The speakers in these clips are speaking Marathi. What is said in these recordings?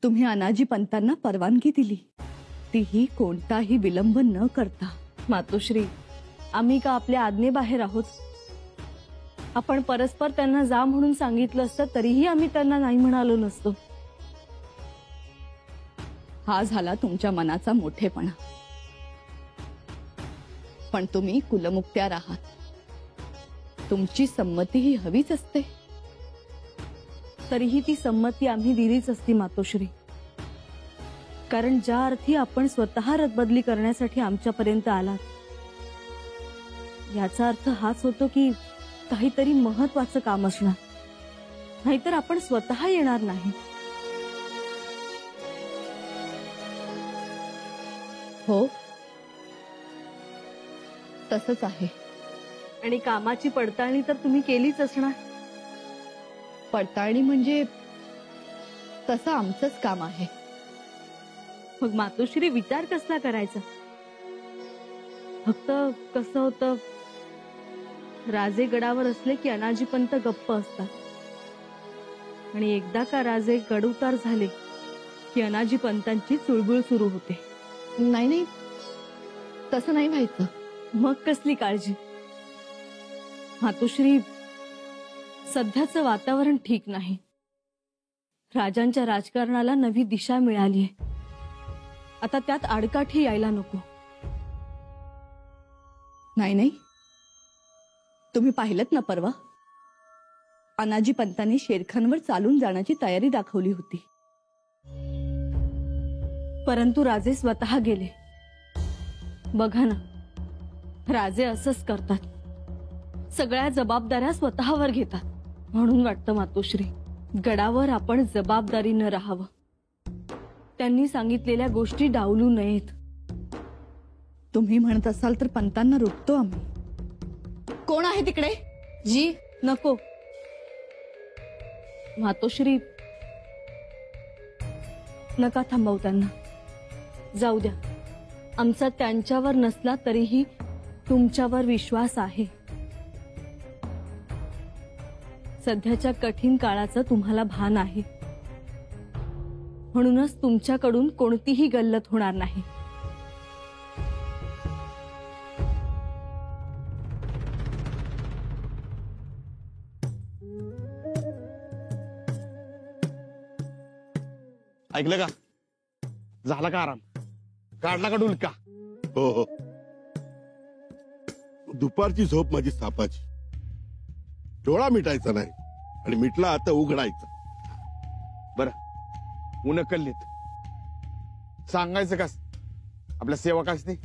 तुम्ही अनाजी पंतांना परवानगी दिली, तीही कोणताही विलंब न करता. मातोश्री, आम्ही का आपल्या आज्ञेबाहेर आहोत? आपण परस्पर त्यांना जा म्हणून सांगितलं असतं तरीही आम्ही त्यांना नाही म्हणालो नसतो. हा झाला तुमच्या मनाचा मोठेपणा. पण तुम्ही कुलमुक्त्यार आहात, तुमची संमती ही हवीच असते. तरीही ती संमती आम्ही दिलीच असती मातोश्री, कारण ज्या अर्थी आपण स्वतः रदबदली करण्यासाठी आमच्यापर्यंत आलात, याचा अर्थ हाच होतो की काहीतरी महत्वाचं काम असणार, नाहीतर आपण स्वतः येणार नाही. हो, तसंच आहे. आणि कामाची पडताळणी तर तुम्ही केलीच असणार. पडताळणी म्हणजे तसं आमचंच काम आहे. मग मातोश्री विचार कसला करायचा? फक्त कसं होतं, राजे गडावर असले की अनाजीपंत गप्प असतात, आणि एकदा का राजे गडउतार झाले की अनाजीपंतांची चुळबुळ सुरू होते. नाही नाही, तसं नाही व्हायचं. मग कसली काळजी? मातोश्री, सध्याचं वातावरण ठीक नाही. राजांच्या राजकारणाला नवी दिशा मिळालीये. आता त्यात आडकाठी यायला नको. नाही नाही, तुम्ही पाहिलत ना परवा, अनाजी पंतांनी शेरखानवर चालून जाण्याची तयारी दाखवली होती. परंतु राजे स्वतः गेले. बघा ना, राजे असंच करतात, सगळ्या जबाबदाऱ्या स्वतःवर घेतात. म्हणून वाटतं मातोश्री, गडावर आपण जबाबदारीनं राहावं. त्यांनी सांगितलेल्या गोष्टी डावलू नयेत. तुम्ही म्हणत असाल तर पंतांना रोखतो आम्ही. कोण आहे तिकडे? जी नको मातोश्री, नका थांबवू त्यांना. जाऊ द्या. आमचा त्यांच्यावर नसला तरीही तुमच्यावर विश्वास आहे. सध्याच्या कठीण काळाचं तुम्हाला भान आहे, म्हणूनच तुमच्याकडून कोणतीही गल्लत होणार नाही. ऐकलं का? झाला का आराम? काढला का डुलका? हो हो, दुपारची झोप माझी सापाची. डोळा मिटायचा नाही, आणि मिटला आता उघडायचा. बरं, उन कल्लीत सांगायचं कस आपल्या सेवकासनी?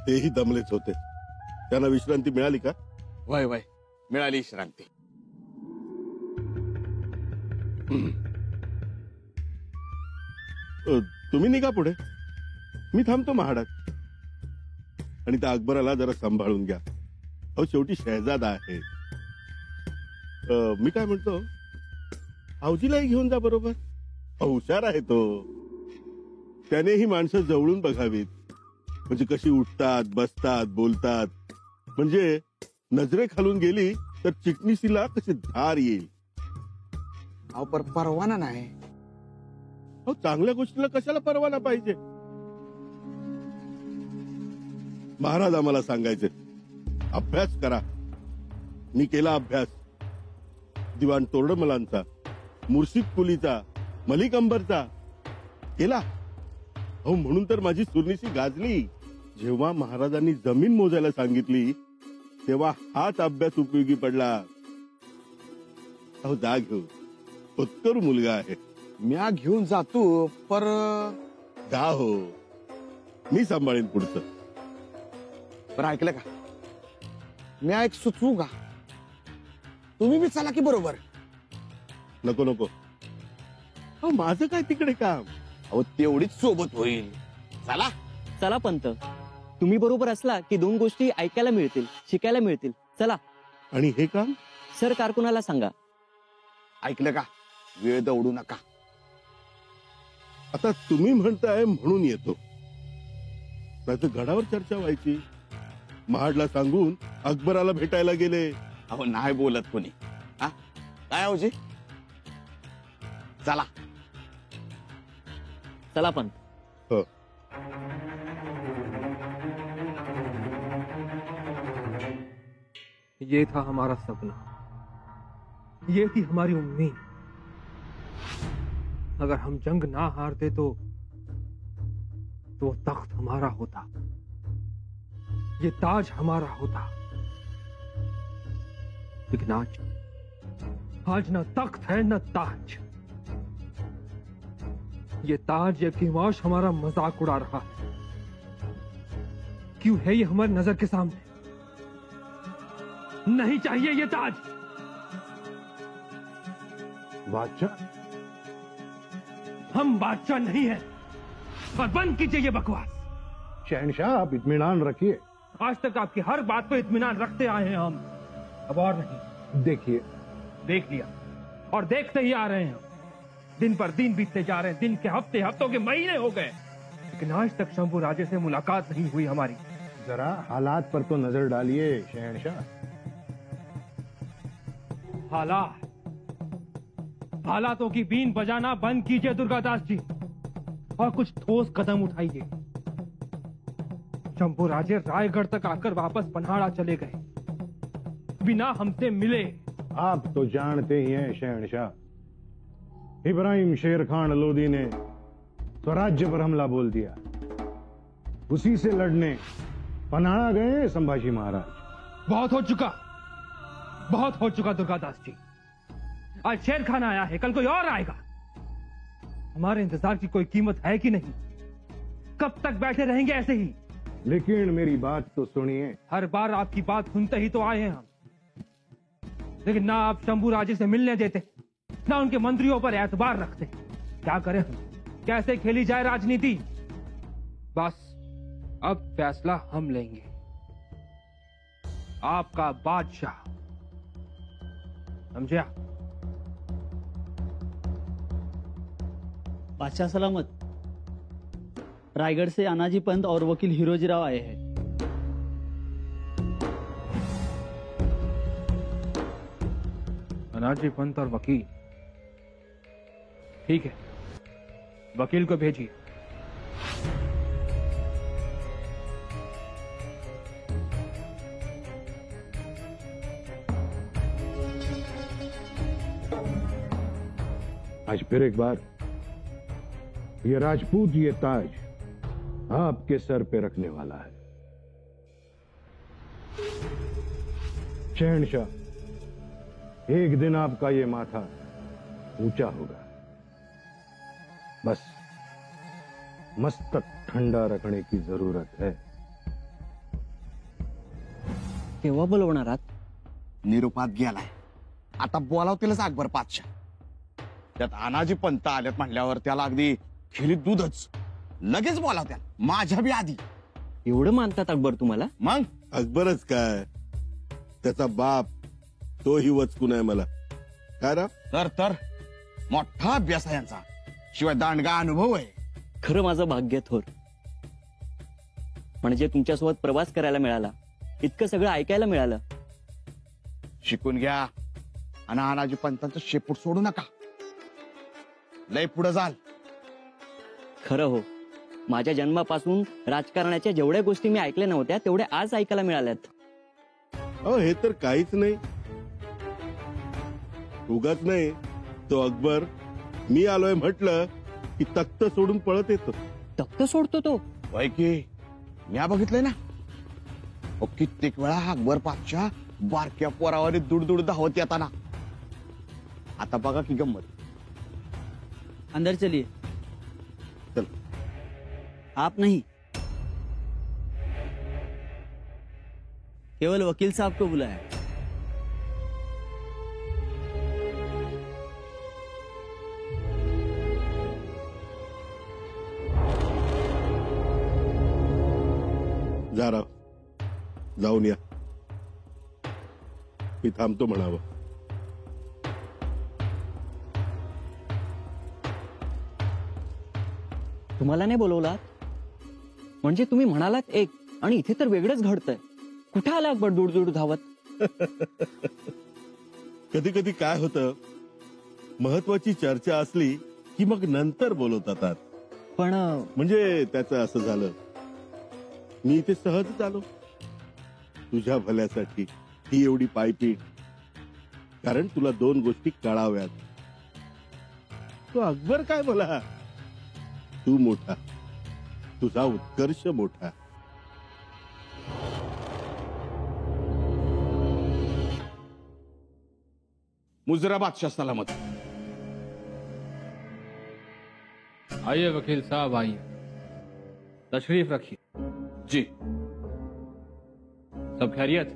तेही दमलेच होते. त्यांना विश्रांती मिळाली का? वय वय, मिळाली विश्रांती. तुम्ही निघा पुढे, मी थांबतो महाडात. आणि त्या अकबराला जरा सांभाळून घ्या. अहो, शेवटी शहजादा आहे. मी काय म्हणतो, आऊजीलाही घेऊन जा बरोबर. हुशार आहे तो. त्याने ही माणसं जवळून बघावीत, म्हणजे कशी उठतात, बसतात, बोलतात. म्हणजे नजरे खालून गेली तर चिटणीसीला कशी धार येईल. अहो, परवाना नाही. अहो, चांगल्या गोष्टीला कशाला परवाना पाहिजे? महाराज आम्हाला सांगायचे, अभ्यास करा. मी केला अभ्यास. दिवाण तोरडमलांचा, मुर्शिद कुलीचा, मलिक अंबरचा केला. अहो, म्हणून तर माझी सुरनीसी गाजली. जेव्हा महाराजांनी जमीन मोजायला सांगितली तेव्हा हाच अभ्यास उपयोगी पडला. अहो, जा घेऊ, होतकरू मुलगा आहे. म्या घेऊन जातो, पर जा हो, मी सांभाळेन पुढचं. बरं, ऐकलं का? म्या एक सुचवू का? तुम्ही बी चला की बरोबर. नको नको, अहो, माझं काय तिकडे काम? अहो, तेवढीच सोबत होईल. चला. चला पंत, तुम्ही बरोबर असला की दोन गोष्टी ऐकायला मिळतील, शिकायला मिळतील. चला. आणि हे काम सर कारकुनाला सांगा. ऐकलं का? वेळ दौडू नका. आता तुम्ही म्हणताय म्हणून येतो, नाहीतर गडावर चर्चा व्हायची. महाडला सांगून अकबराला भेटायला गेले. अहो, नाही बोलत कोणी. हा काय, अहोजी? चला. चला पंत. हो. ये था हमारा सपना, ये थी हमारी उम्मीद. अगर हम जंग ना हारते तो वो तख्त हमारा होता, ये ताज हमारा होता. लेकिन आज न तख्त है न ताज. ये ताज ये किवाश हमारा मजाक उड़ा रहा है. क्यों है ये हमारी नजर के सामने? नहीं चाहिए ये ताज. बादशाह, हम बादशाह नहीं हैं. और बंद कीजिए ये बकवास. शहनशाह आप इत्मीनान रखिए. आज तक आपकी हर बात पे इत्मीनान रखते आए हैं हम. अब और नहीं. देखिए, देख लिया और देखते ही आ रहे हैं. दिन पर दिन बीतते जा रहे हैं. दिन के हफ्ते, हफ्तों के महीने हो गए, लेकिन आज तक शंभू राजे से मुलाकात नहीं हुई हमारी. जरा हालात पर तो नजर डालिए शहनशाह. हालातों की बीन बजाना बंद कीजिए दुर्गादास जी, और कुछ ठोस कदम उठाइए. शंभू राजे रायगढ़ तक आकर वापस पन्हाड़ा चले गए, बिना हमसे मिले. आप तो जानते ही हैं शहनशाह, इब्राहिम शेर खान लोदी ने स्वराज्य पर हमला बोल दिया. उसी से लड़ने पन्हाड़ा गए संभाजी महाराज. बहुत हो चुका दुर्गादास जी. आज शेर खान आया है, कल कोई और आएगा. हमारे इंतजार की कोई कीमत है कि नहीं? कब तक बैठे रहेंगे ऐसे ही? लेकिन मेरी बात तो सुनिए. हर बार आपकी बात सुनते ही तो आए हैं हम, लेकिन ना आप शंभू राजे से मिलने देते, ना उनके मंत्रियों पर एतबार रखते. क्या करें हम? कैसे खेली जाए राजनीति? बस अब फैसला हम लेंगे. आपका बादशाह, समझे? बादशाह सलामत. रायगढ़ से अनाजी पंत और वकील हिरोजीराव आए हैं. अनाजी पंत और वकील. ठीक है, वकील को भेजिए. आज फिर एक बार ये राजपूत, ये ताज आपके सर पे रखने वाला है. शहनशाह, एक दिन आपका ये माथा ऊंचा होगा. बस मस्तक ठंडा रखने की जरूरत है. केव्हा बोलवणार आहात? निरोपात गेलाय, आता बोलावतीलच अकबर पातशाह. त्यात अनाजी पंत आल्यात म्हणल्यावर त्याला अगदी खिलीत दूधच. लगेच बोलावत्या, माझ्या बी आधी. एवढं मानतात अकबर तुम्हाला? मग अकबरच काय, त्याचा बाप तोही वचकून आहे मला. काय रा? तर मोठा अभ्यास आहे यांचा, शिवाय दांडगा अनुभव आहे. खरं माझं भाग्य थोर. म्हणजे तुमच्यासोबत प्रवास करायला मिळाला, इतकं सगळं ऐकायला मिळालं. शिकून घ्या आणि अनाजी पंतांचं शेपूट सोडू नका. लय पुढे जाल. खरं हो, माझ्या जन्मापासून राजकारणाच्या जेवढ्या गोष्टी मी ऐकल्या नव्हत्या तेवढ्या आज ऐकायला मिळाल्यात. अहो हे तर काहीच नाही. उगाच नाही तो अकबर मी आलोय म्हटलं की तख्त सोडून पळत येतो. तख्त सोडतो तो? होय की, मी बघितलंय ना. कित्येक वेळा हा अकबर पातशाह बारक्या पोरावर दुडदुड धावत येताना. आता बघा की गंमत. अंदर चलिए. चल. आप नहीं, केवल वकील साहब को बुलाया. जा राव, जाऊन या. मी थांबतो म्हणावं. तुम्हाला नाही बोलवलात? म्हणजे तुम्ही म्हणालात एक आणि इथे तर वेगळंच घडतंय. कुठे आला अकबर दूर धावत? कधी कधी काय होतं, महत्वाची चर्चा असली की मग नंतर बोलवतात. पण म्हणजे त्याचं असं झालं, मी इथे सहजच आलो तुझ्या भल्यासाठी. ही एवढी पायपीट कारण तुला 2 गोष्टी कळाव्यात. तो अकबर काय बोला, तू मोठा, तुझा उत्कर्ष मोठा. मुजरा बादशाह सलामत. आइए वकील साहब, आइए, तशरीफ रखिए। जी सब खैरियत?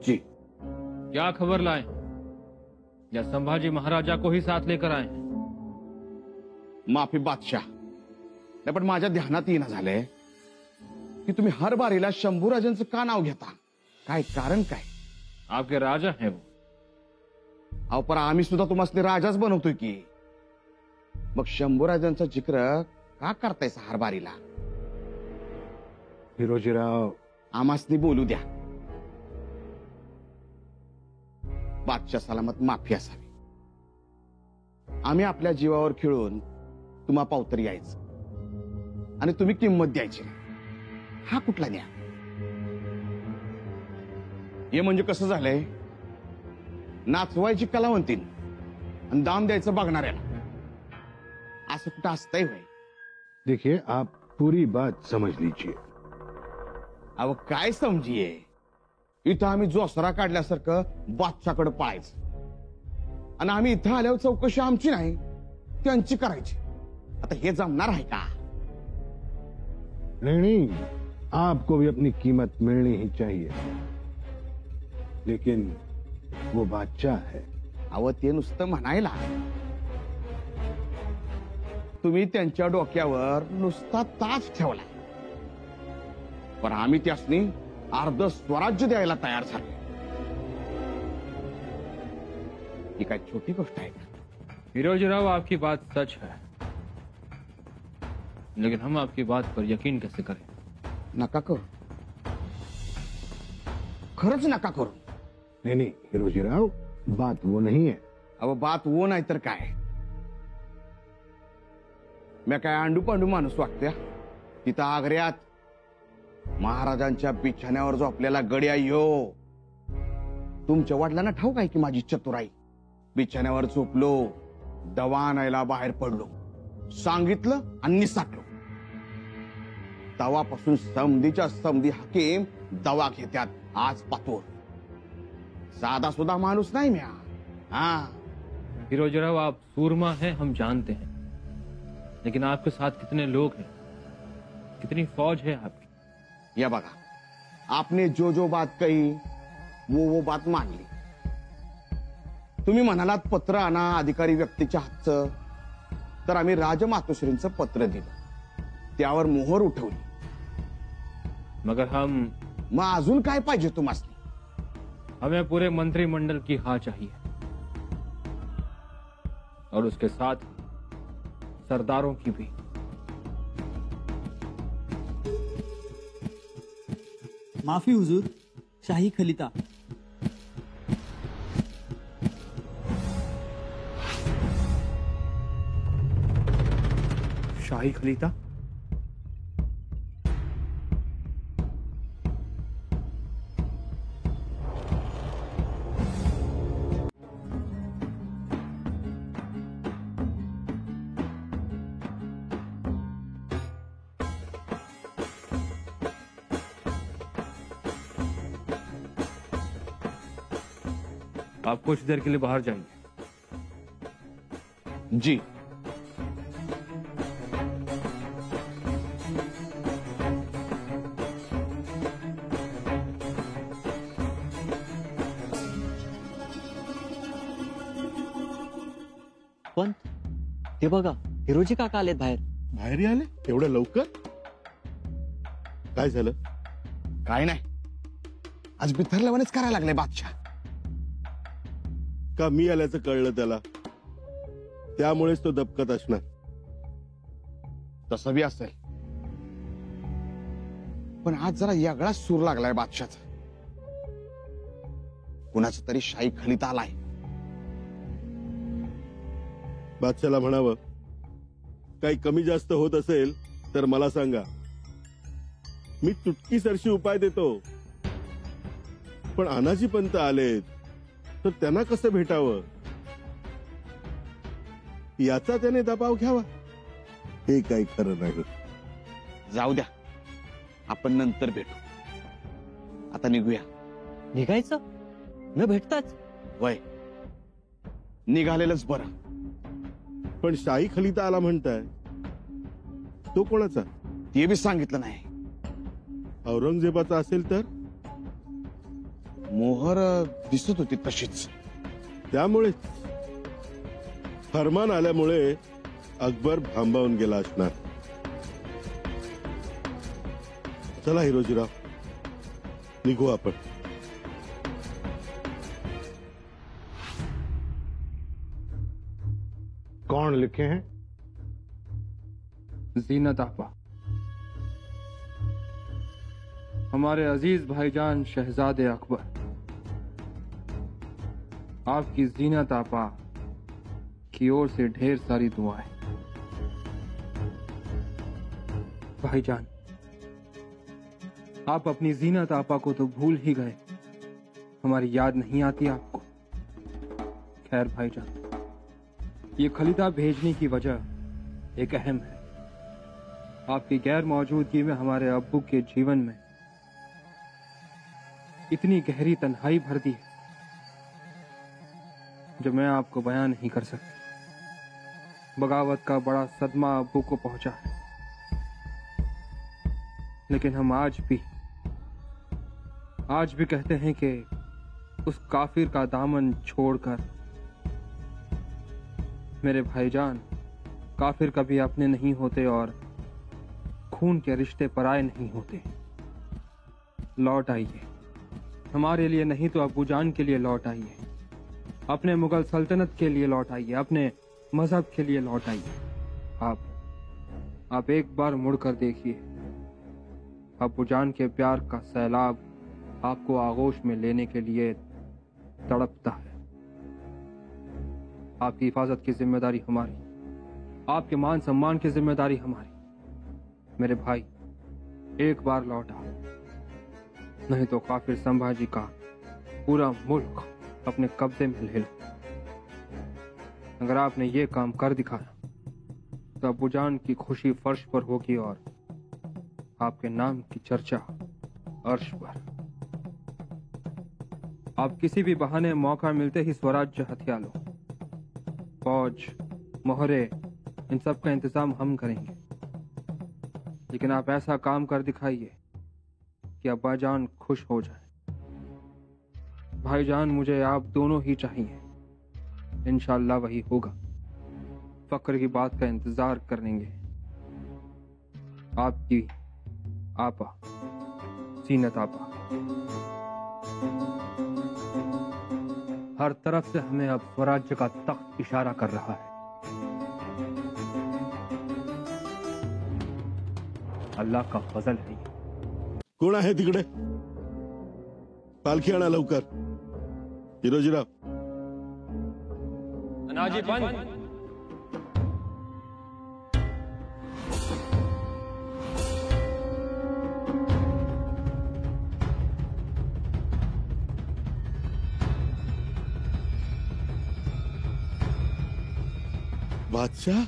जी। क्या खबर लाए, या संभाजी महाराजा को ही साथ लेकर आए हैं? माफी बादशाह, नाही पण माझ्या ध्यानात येणं झालंय की तुम्ही हर बारीला शंभूराजांचं का नाव घेता? काय कारण काय? आपके राजा हैं वो। अहो पण आम्ही सुद्धा तुम्हाला राजाच बनवतोय की, मग शंभूराजांचा जिक्र का करताय हर बारीला? हिरोजीराव, आमासनी बोलू द्या. बादशाह सलामत, माफी असावी. आम्ही आपल्या जीवावर खेळून तुम्हा पावतर यायचं आणि तुम्ही किंमत द्यायची नाही. हा कुठला न्याय? हे म्हणजे कसं झालंय, नाचवायची कलावंतीन आणि दाम द्यायचं बघणाऱ्याला. असं कुठं असतंय होय? देखिए, आप पूरी बात समझ लीजिए. अहो काय समजिये, इथं आम्ही जोसरा काढल्यासारखं बादशाकडे पळायचं आणि आम्ही इथं आल्यावर चौकशी आमची नाही त्यांची करायची. आता हे जमणार आहे का? नहीं, आपको भी अपनी कीमत मिलनी ही चाहिए, लेकिन वो बादशाह है. अहो ते नुसतं म्हणायला, तुम्ही त्यांच्या डोक्यावर नुसता ताज ठेवला, पण आम्ही त्यासनी अर्ध स्वराज्य द्यायला तयार झालो. ही काय छोटी गोष्ट आहे का? हिरोजीराव, आपकी बात सच है, लेकिन हम आपकी बात पर यकीन कैसे करें? नका करू, खरंच नका करू. नहीं, हिरोजीराव, बात वो नहीं है. अहो बात वो नाही तर काय? मी काय अंडू पांडू माणूस वाटत्या? तिथं आग्र्यात महाराजांच्या बिछाण्यावर जो आपल्याला गड्या यो, तुमच्या वडिलांना ठाऊक आहे की माझी चतुराई. बिछाण्यावर झोपलो, दवा आणायला बाहेर पडलो, सांगितलं आणि निसाटलो. तवापासून समधीच्या समधी हकीम दवा घेत्यात आज पातोर. साधा सुद्धा माणूस नाही म्या. हा हिरोजीराव, आप सूरमा हैं, हम जानते हैं, लेकिन आपके साथ कितने लोग हैं, कितनी फौज है आपकी? या बघा, आपने जो जो बात कही वो बात मानली. तुम्ही म्हणालात पत्र आणा अधिकारी व्यक्तीच्या हातचं, तर आम्ही राजमातोश्रींचं पत्र दिलं, त्यावर मोहर उठवली. मगर मग अजून काय पाहिजे तुम्हाला? हमें पूरे मंत्रिमंडल की हाँ चाहिए, और उसके साथ सरदारों की भी. माफी हुजूर, शाही खलीता. शाही खलीता? आप कुछ देर के लिए बाहर जाएंगे. जी. पण ते बघा, हिरोजी काका आलेत बाहेर. बाहेर आले एवढं लवकर? काय झालं? काय नाही, आज बिथरल्यावानेच करायला लागले बादशाह. का मी आल्याचं कळलं त्याला, त्यामुळेच तो दबकत असणार. तसं बी असेल, पण आज जरा वेगळाच सूर लागलाय बादशाचा. कुणाचा तरी शाही खलीता आलाय. बादशाला म्हणावं काही कमी जास्त होत असेल तर मला सांगा, मी चुटकीसरशी उपाय देतो. पण अनाजी पंत आलेत तर त्यांना कसं भेटावं याचा त्याने दबाव घ्यावा, हे काही खरं नाही. जाऊ द्या, आपण नंतर भेटू. आता निघूया. निघायचं न भेटताच? वय, निघालेलंच बरं. पण शाही खलिता आला म्हणताय, तो कोणाचा? ते बी सांगितलं नाही. औरंगजेबाचा असेल तर? मोहर दिसत होती तशीच. त्यामुळे फरमान आल्यामुळे अकबर भांबावून गेला असणार. चला हिरोजीराव, निघू आपण. कौन लिखे हैं? जीनत आपा, हमारे अजीज भाईजान शहजादे अकबर, आपकी जीनत आपा की ओर से ढेर सारी दुआएं. भाईजान, आप अपनी जीनत आपा को तो भूल ही गए, हमारी याद नहीं आती आपको. खैर भाईजान, ये खलीदा भेजने की वजह एक अहम है. आपकी गैर मौजूदगी में हमारे अब्बू के जीवन में इतनी गहरी तन्हाई भर दी है जो मैं आपको बयान नहीं कर सकता. बगावत का बड़ा सदमा अब्बू को पहुंचा है, लेकिन हम आज भी कहते हैं कि उस काफिर का दामन छोड़कर, मेरे भाईजान, काफिर कभी अपने नहीं होते और खून के रिश्ते पराए नहीं होते. लौट आइए, हमारे लिए नहीं तो अबू जान के लिए लौट आइए, अपने मुगल सल्तनत के लिए लौट आइए, अपने मजहब के लिए लौट आइए. आप एक बार मुड़कर देखिए, अबू जान के प्यार का सैलाब आपको आगोश में लेने के लिए तड़पता है. आपकी हिफाजत की जिम्मेदारी हमारी, आपके मान सम्मान की जिम्मेदारी हमारी. मेरे भाई, एक बार लौट आओ, नहीं तो काफिर संभाजी का पूरा मुल्क अपने कब्जे में ले लो. अगर आपने ये काम कर दिखाया तो अबू जान की खुशी फर्श पर होगी और आपके नाम की चर्चा अर्श पर. आप किसी भी बहाने मौका मिलते ही स्वराज्य हथिया लो. फौज, मोहरे, इन सब का इंतजाम हम करेंगे, लेकिन आप ऐसा काम कर दिखाइए कि अब्बा जान खुश हो जाए. भाईजान, मुझे आप दोनों ही चाहिए. इंशाअल्लाह वही होगा. फक्र की बात का इंतजार करेंगे. आपकी आपा, जीनत आपा. हर तरफ से हमें अब स्वराज्य का तख्त इशारा कर रहा है. अल्लाह का फजल है. कोण आहे तिकडे? पालखी आणा लवकर. हिरोजीराव, अनाजी पंत, बादशाह?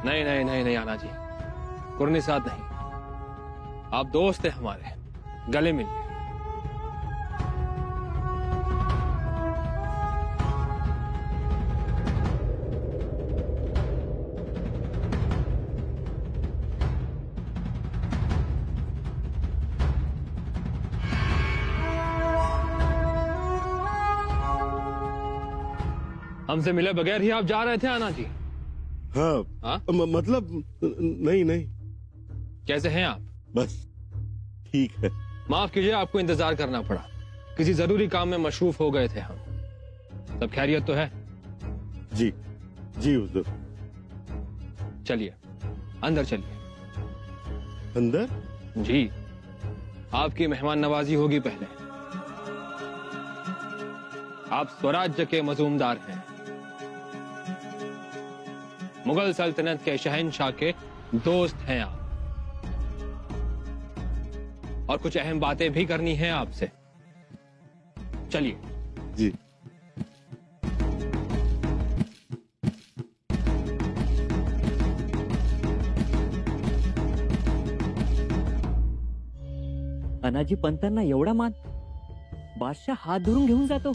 नहीं नहीं नहीं नहीं आना जी, कुर्नी साथ नहीं. आप दोस्त हैं हमारे, गले मिलिए. हमसे मिले बगैर ही आप जा रहे थे आना जी? हाँ, हाँ? मतलब नहीं नहीं. कैसे हैं आप? बस ठीक है. माफ कीजिए, आपको इंतजार करना पड़ा. किसी जरूरी काम में मशरूफ हो गए थे हम. सब खैरियत तो है? जी जी हुजूर. चलिए अंदर चलिए. अंदर? जी, आपकी मेहमान नवाजी होगी पहले. आप स्वराज्य के मजूमदार हैं. मुगल सल्तनत के शहंशाह के दोस्त हैं आप, और कुछ अहम बातें भी करनी है आपसे। चलिए। जी। अनाजी पंतांना एवढा मान, बादशाह हात धरून घेऊन जातो.